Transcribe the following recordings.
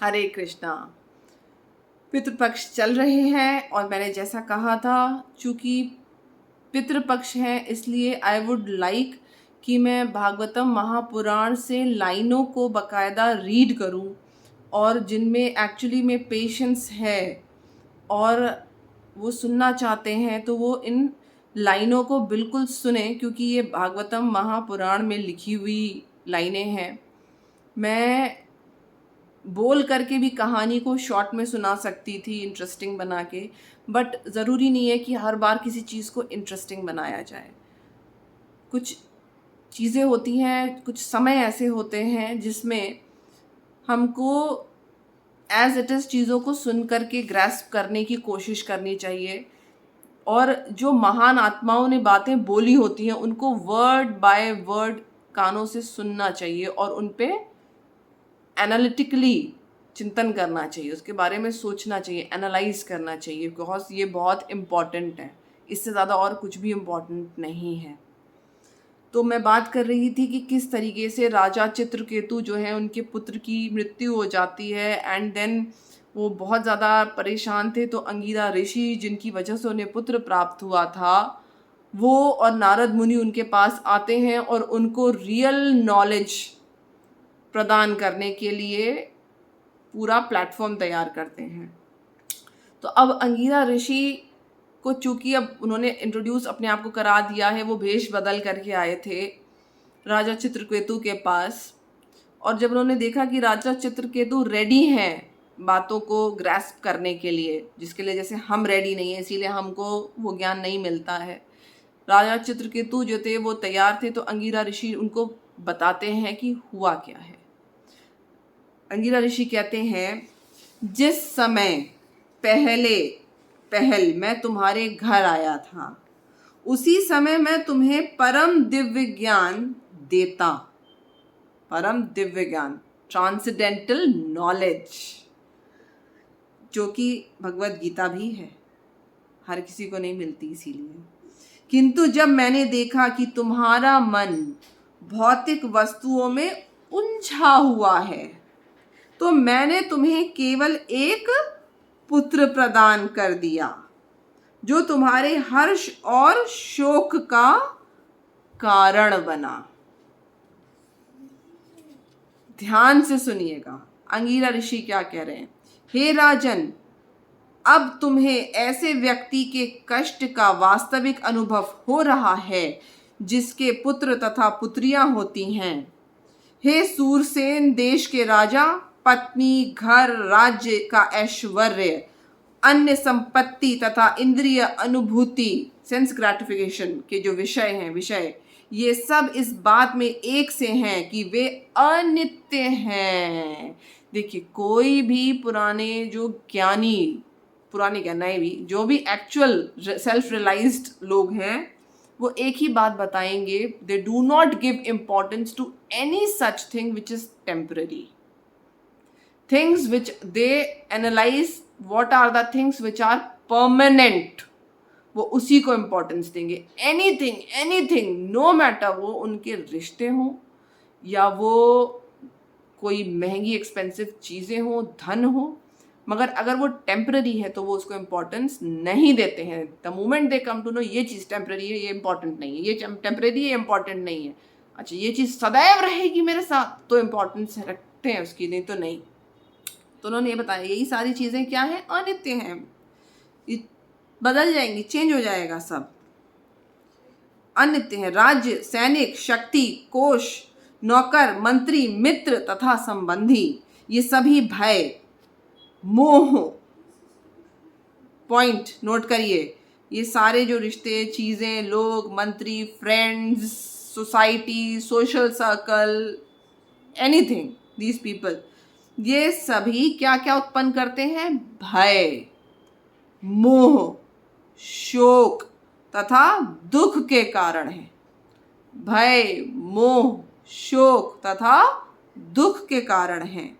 हरे कृष्णा। पितृपक्ष चल रहे हैं और मैंने जैसा कहा था, चूँकि पितृपक्ष है इसलिए आई वुड लाइक कि मैं भागवतम महापुराण से लाइनों को बकायदा रीड करूं और जिनमें एक्चुअली में पेशेंस है और वो सुनना चाहते हैं तो वो इन लाइनों को बिल्कुल सुने, क्योंकि ये भागवतम महापुराण में लिखी हुई लाइनें हैं। मैं बोल करके भी कहानी को शॉर्ट में सुना सकती थी इंटरेस्टिंग बना के, बट ज़रूरी नहीं है कि हर बार किसी चीज़ को इंटरेस्टिंग बनाया जाए। कुछ चीज़ें होती हैं, कुछ समय ऐसे होते हैं जिसमें हमको एज इट इज़ चीज़ों को सुन करके ग्रैस्प करने की कोशिश करनी चाहिए, और जो महान आत्माओं ने बातें बोली होती हैं उनको वर्ड बाय वर्ड कानों से सुनना चाहिए और उन पे एनालिटिकली चिंतन करना चाहिए, उसके बारे में सोचना चाहिए, एनालाइज करना चाहिए, बिकॉज ये बहुत इम्पॉर्टेंट है। इससे ज़्यादा और कुछ भी इम्पॉर्टेंट नहीं है। तो मैं बात कर रही थी कि किस तरीके से राजा चित्रकेतु जो है उनके पुत्र की मृत्यु हो जाती है एंड देन वो बहुत ज़्यादा परेशान थे। तो अंगीरा ऋषि, जिनकी वजह से उन्हें पुत्र प्राप्त हुआ था, वो और नारद मुनि उनके पास आते हैं और उनको रियल नॉलेज प्रदान करने के लिए पूरा प्लेटफॉर्म तैयार करते हैं। तो अब अंगीरा ऋषि को चूँकि अब उन्होंने इंट्रोड्यूस अपने आप को करा दिया है, वो भेष बदल करके आए थे राजा चित्रकेतु के पास, और जब उन्होंने देखा कि राजा चित्रकेतु रेडी हैं बातों को ग्रैस्प करने के लिए, जिसके लिए जैसे हम रेडी नहीं है इसीलिए हमको वो ज्ञान नहीं मिलता है, राजा चित्रकेतु जो थे वो तैयार थे। तो अंगीरा ऋषि उनको बताते हैं कि हुआ क्या है। अंगीरा ऋषि कहते हैं, जिस समय पहल मैं तुम्हारे घर आया था उसी समय मैं तुम्हें परम दिव्य ज्ञान देता। परम दिव्य ज्ञान, ट्रांसेंडेंटल नॉलेज, जो कि भगवत गीता भी है, हर किसी को नहीं मिलती इसीलिए। किंतु जब मैंने देखा कि तुम्हारा मन भौतिक वस्तुओं में उलझा हुआ है तो मैंने तुम्हें केवल एक पुत्र प्रदान कर दिया जो तुम्हारे हर्ष और शोक का कारण बना। ध्यान से सुनिएगा, अंगीरा ऋषि क्या कह रहे हैं। हे राजन, अब तुम्हें ऐसे व्यक्ति के कष्ट का वास्तविक अनुभव हो रहा है जिसके पुत्र तथा पुत्रियां होती हैं। हे सूरसेन देश के राजा, पत्नी, घर, राज्य का ऐश्वर्य, अन्य संपत्ति तथा इंद्रिय अनुभूति, सेंस ग्रेटिफिकेशन के जो विषय ये सब इस बात में एक से हैं कि वे अनित्य हैं। देखिए, कोई भी पुराने जो ज्ञानी, पुराने क्या नए भी, जो भी एक्चुअल सेल्फ रियलाइज्ड लोग हैं, वो एक ही बात बताएंगे, they do not give importance to any such thing which is temporary. Things which they analyze, what are the things which are permanent, वो उसी को इम्पोर्टेंस देंगे। एनीथिंग नो मैटर, वो उनके रिश्ते हों या वो कोई महंगी एक्सपेंसिव चीज़ें हों, धन हो, मगर अगर वो टेम्पररी है तो वो उसको इम्पोर्टेंस नहीं देते हैं। The moment they come to know ये चीज़ टेम्पररी है, ये इम्पोर्टेंट नहीं है, ये टेम्पररी है, इम्पोर्टेंट नहीं है, अच्छा ये चीज़ सदैव रहेगी मेरे साथ, तो इम्पोर्टेंस रखते हैं उसकी, नहीं तो नहीं। तो उन्होंने ये बताया, यही सारी चीज़ें क्या हैं, अनित्य हैं, बदल जाएंगी, चेंज हो जाएगा, सब अनित्य हैं। राज्य, सैनिक, शक्ति, कोष, नौकर, मंत्री, मित्र तथा संबंधी, ये सभी भय, मोह, पॉइंट नोट करिए, ये सारे जो रिश्ते, चीज़ें, लोग, मंत्री, friends, society, social circle, anything, these people, ये सभी क्या क्या उत्पन्न करते हैं, भय, मोह, शोक तथा दुख के कारण है। भय, मोह, शोक तथा दुख के कारण हैं।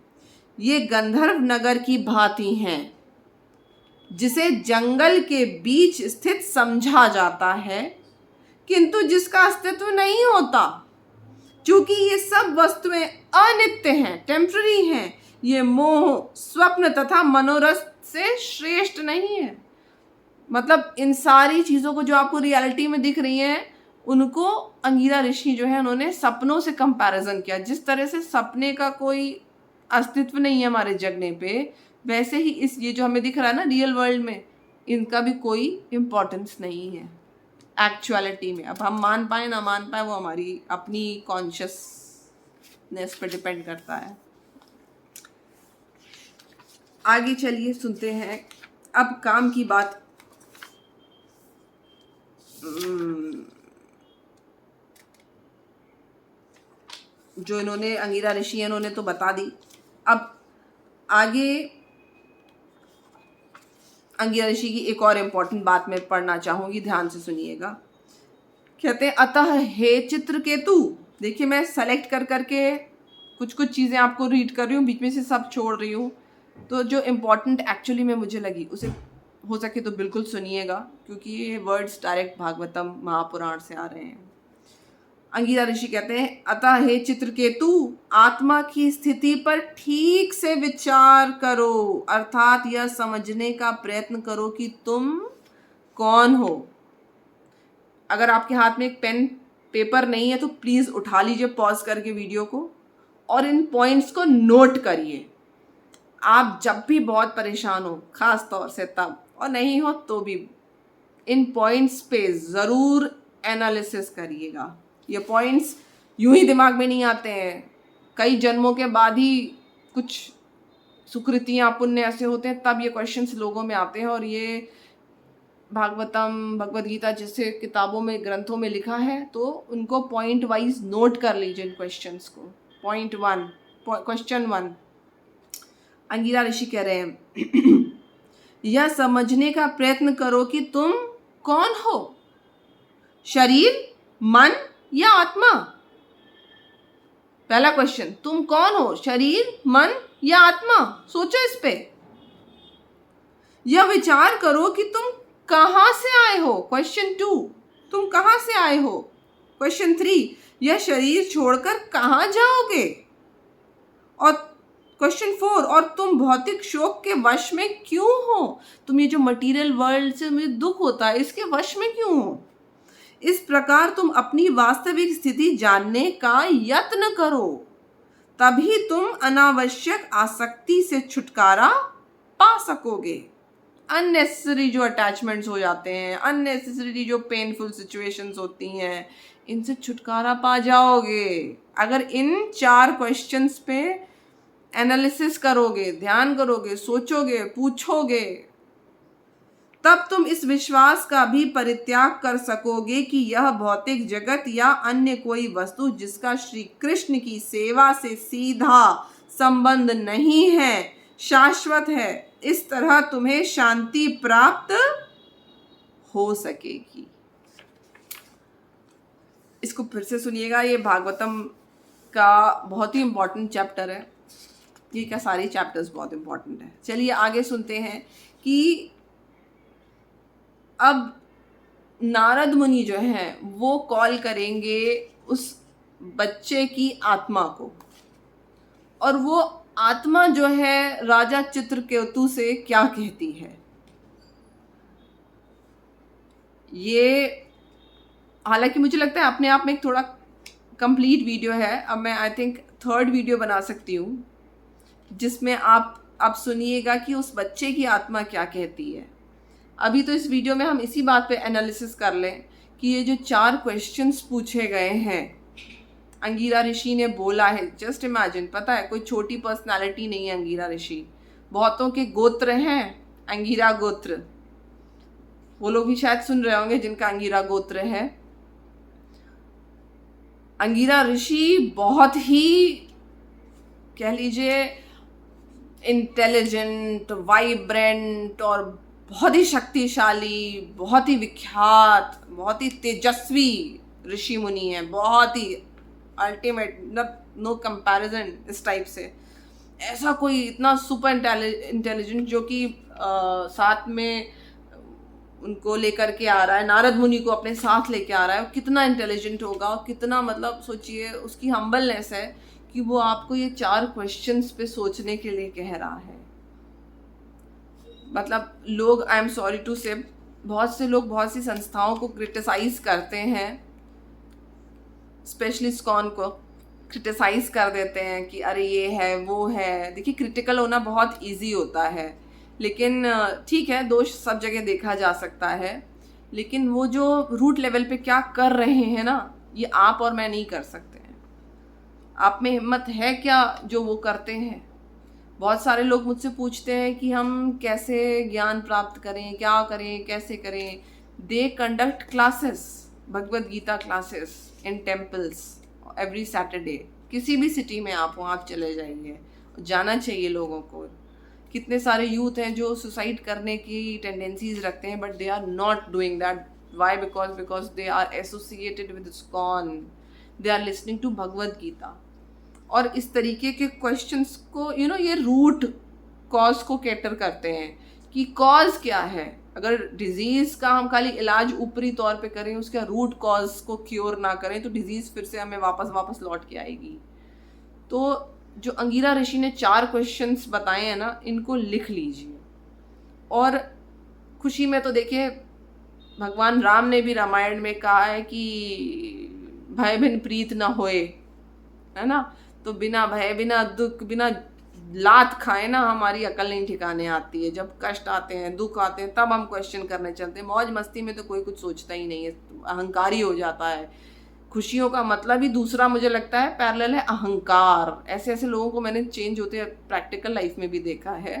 ये गंधर्व नगर की भांति हैं जिसे जंगल के बीच स्थित समझा जाता है किंतु जिसका अस्तित्व नहीं होता। चूंकि ये सब वस्तुएं अनित्य हैं, टेम्पररी हैं, ये मोह स्वप्न तथा मनोरथ से श्रेष्ठ नहीं है। मतलब इन सारी चीज़ों को जो आपको रियलिटी में दिख रही हैं, उनको अंगीरा ऋषि जो है उन्होंने सपनों से कंपैरिजन किया। जिस तरह से सपने का कोई अस्तित्व नहीं है हमारे जगने पे, वैसे ही इस ये जो हमें दिख रहा है ना रियल वर्ल्ड में, इनका भी कोई इम्पोर्टेंस नहीं है एक्चुअलिटी में। अब हम मान पाए ना मान पाए, वो हमारी अपनी कॉन्शियसनेस पे डिपेंड करता है। आगे चलिए सुनते हैं अब काम की बात। जो इन्होंने अंगीरा ऋषि है इन्होंने तो बता दी। अब आगे अंगीरा ऋषि की एक और इम्पोर्टेंट बात मैं पढ़ना चाहूंगी, ध्यान से सुनिएगा। कहते हैं अतः हे चित्रकेतु, देखिए मैं सेलेक्ट कर करके कुछ कुछ चीज़ें आपको रीड कर रही हूँ, बीच में से सब छोड़ रही हूँ। तो जो इम्पोर्टेंट एक्चुअली में मुझे लगी उसे हो सके तो बिल्कुल सुनिएगा, क्योंकि ये वर्ड्स डायरेक्ट भागवतम महापुराण से आ रहे हैं। अंगीरा ऋषि कहते हैं अतः हे चित्रकेतु, आत्मा की स्थिति पर ठीक से विचार करो, अर्थात यह समझने का प्रयत्न करो कि तुम कौन हो। अगर आपके हाथ में एक पेन पेपर नहीं है तो प्लीज़ उठा लीजिए पॉज करके वीडियो को, और इन पॉइंट्स को नोट करिए। आप जब भी बहुत परेशान हो, ख़ास तौर से तब, और नहीं हो तो भी, इन पॉइंट्स पे ज़रूर एनालिसिस करिएगा। ये पॉइंट्स यूं ही दिमाग में नहीं आते हैं, कई जन्मों के बाद ही कुछ सुकृतियाँ पुण्य ऐसे होते हैं तब ये क्वेश्चंस लोगों में आते हैं। और ये भागवतम, भगवद गीता जैसे किताबों में, ग्रंथों में लिखा है, तो उनको पॉइंट वाइज नोट कर लीजिए इन क्वेश्चंस को। पॉइंट 1, क्वेश्चन 1, अंगीरा ऋषि कह रहे हैं यह समझने का प्रयत्न करो कि तुम कौन हो, शरीर, मन या आत्मा। पहला क्वेश्चन, तुम कौन हो, शरीर, मन या आत्मा? सोचो इस पे। यह विचार करो कि तुम कहां से आए हो, क्वेश्चन 2, तुम कहां से आए हो। क्वेश्चन 3, यह शरीर छोड़कर कहां जाओगे। और क्वेश्चन 4, और तुम भौतिक शोक के वश में क्यों हो, तुम ये जो मटेरियल वर्ल्ड से मुझे दुख होता है इसके वश में क्यों हो। इस प्रकार तुम अपनी वास्तविक स्थिति जानने का यत्न करो, तभी तुम अनावश्यक आसक्ति से छुटकारा पा सकोगे। अननेसेसरी जो अटैचमेंट्स हो जाते हैं, अननेसेसरी जो पेनफुल सिचुएशंस होती हैं, इनसे छुटकारा पा जाओगे अगर इन 4 क्वेश्चंस पे एनालिसिस करोगे, ध्यान करोगे, सोचोगे, पूछोगे। तब तुम इस विश्वास का भी परित्याग कर सकोगे कि यह भौतिक जगत या अन्य कोई वस्तु जिसका श्री कृष्ण की सेवा से सीधा संबंध नहीं है, शाश्वत है। इस तरह तुम्हें शांति प्राप्त हो सकेगी। इसको फिर से सुनिएगा, ये भागवतम का बहुत ही इम्पोर्टेंट चैप्टर है। ये क्या, सारे चैप्टर्स बहुत इम्पोर्टेंट है। चलिए आगे सुनते हैं कि अब नारद मुनि जो हैं वो कॉल करेंगे उस बच्चे की आत्मा को, और वो आत्मा जो है राजा चित्रकेतु से क्या कहती है। ये हालांकि मुझे लगता है अपने आप में एक थोड़ा कंप्लीट वीडियो है। अब मैं आई थिंक 3rd वीडियो बना सकती हूँ जिसमें आप अब सुनिएगा कि उस बच्चे की आत्मा क्या कहती है। अभी तो इस वीडियो में हम इसी बात पे एनालिसिस कर लें कि ये जो 4 क्वेश्चंस पूछे गए हैं, अंगीरा ऋषि ने बोला है। जस्ट इमेजिन, पता है कोई छोटी पर्सनालिटी नहीं है अंगीरा ऋषि, बहुतों के गोत्र हैं अंगीरा गोत्र। वो लोग भी शायद सुन रहे होंगे जिनका अंगीरा गोत्र है। अंगीरा ऋषि बहुत ही, कह लीजिए, इंटेलिजेंट, वाइब्रेंट और बहुत ही शक्तिशाली, बहुत ही विख्यात, बहुत ही तेजस्वी ऋषि मुनि है। बहुत ही अल्टीमेट, नो कंपैरिजन इस टाइप से। ऐसा कोई इतना सुपर इंटेलिजेंट जो कि साथ में उनको लेकर के आ रहा है, नारद मुनि को अपने साथ लेके आ रहा है, कितना इंटेलिजेंट होगा और कितना, मतलब सोचिए उसकी हम्बलनेस है कि वो आपको ये 4 क्वेश्चंस पे सोचने के लिए कह रहा है। मतलब लोग, आई एम सॉरी टू से, बहुत से लोग बहुत सी संस्थाओं को क्रिटिसाइज करते हैं, स्पेशली इस्कॉन को क्रिटिसाइज कर देते हैं कि अरे ये है वो है। देखिए, क्रिटिकल होना बहुत इजी होता है, लेकिन ठीक है, दोष सब जगह देखा जा सकता है, लेकिन वो जो रूट लेवल पे क्या कर रहे हैं ना, ये आप और मैं नहीं कर सकते हैं। आप में हिम्मत है क्या जो वो करते हैं? बहुत सारे लोग मुझसे पूछते हैं कि हम कैसे ज्ञान प्राप्त करें, क्या करें, कैसे करें। They conduct classes, Bhagavad Gita classes in temples every Saturday. किसी भी सिटी में आप हो, आप चले जाइए, जाना चाहिए लोगों को। कितने सारे यूथ हैं जो सुसाइड करने की टेंडेंसीज रखते हैं, but they are not doing that. Why? Because they are associated with ISKCON, they are listening to Bhagavad Gita. और इस तरीके के क्वेश्चंस को ये रूट कॉज को कैटर करते हैं कि कॉज क्या है। अगर डिजीज़ का हम खाली इलाज ऊपरी तौर पे करें, उसका रूट कॉज को क्योर ना करें, तो डिजीज़ फिर से हमें वापस लौट के आएगी। तो जो अंगीरा ऋषि ने 4 क्वेश्चंस बताए हैं ना, इनको लिख लीजिए। और खुशी में तो देखिए, भगवान राम ने भी रामायण में कहा है कि भय बिन प्रीत ना होए, है ना। तो बिना भय, बिना दुख, बिना लात खाए ना हमारी अकल नहीं ठिकाने आती है। जब कष्ट आते हैं, दुख आते हैं, तब हम क्वेश्चन करने चलते हैं। मौज मस्ती में तो कोई कुछ सोचता ही नहीं है, अहंकारी हो जाता है। खुशियों का मतलब ही दूसरा मुझे लगता है पैरेलल है अहंकार। ऐसे ऐसे लोगों को मैंने चेंज होते प्रैक्टिकल लाइफ में भी देखा है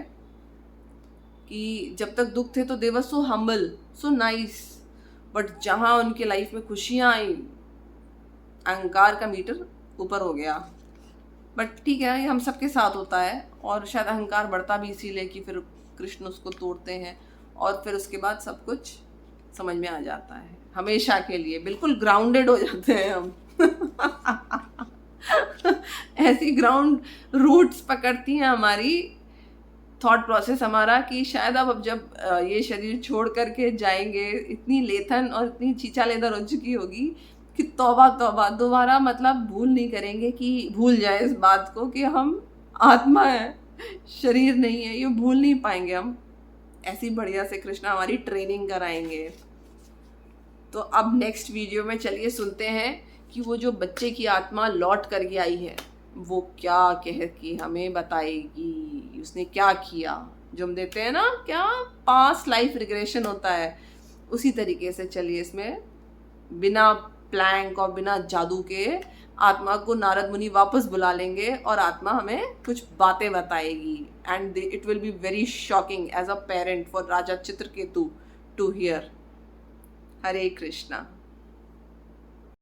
कि जब तक दुख थे तो they were so humble, so nice, but जहाँ उनके लाइफ में खुशियाँ आई, अहंकार का मीटर ऊपर हो गया। बट ठीक है, ये हम सबके साथ होता है, और शायद अहंकार बढ़ता भी इसीलिए कि फिर कृष्ण उसको तोड़ते हैं, और फिर उसके बाद सब कुछ समझ में आ जाता है, हमेशा के लिए बिल्कुल ग्राउंडेड हो जाते हैं हम। ऐसी ग्राउंड रूट्स पकड़ती हैं हमारी थॉट प्रोसेस हमारा कि शायद अब जब ये शरीर छोड़ करके जाएंगे, इतनी लेथन और इतनी चीचा लेदर हो चुकी होगी कि तौबा तौबा, दोबारा मतलब भूल नहीं करेंगे, कि भूल जाए इस बात को कि हम आत्मा है, शरीर नहीं है। ये भूल नहीं पाएंगे हम। ऐसी बढ़िया से कृष्णा हमारी ट्रेनिंग कराएंगे। तो अब नेक्स्ट वीडियो में चलिए सुनते हैं कि वो जो बच्चे की आत्मा लौट करके आई है, वो क्या कह के हमें बताएगी, उसने क्या किया। जो हम देते हैं ना, क्या पास्ट लाइफ रिग्रेशन होता है, उसी तरीके से चलिए इसमें बिना प्लैंक और बिना जादू के आत्मा को नारद मुनि वापस बुला लेंगे, और आत्मा हमें कुछ बातें बताएगी। And it will be very shocking as a parent for Raja Chitraketu to hear. Hare Krishna.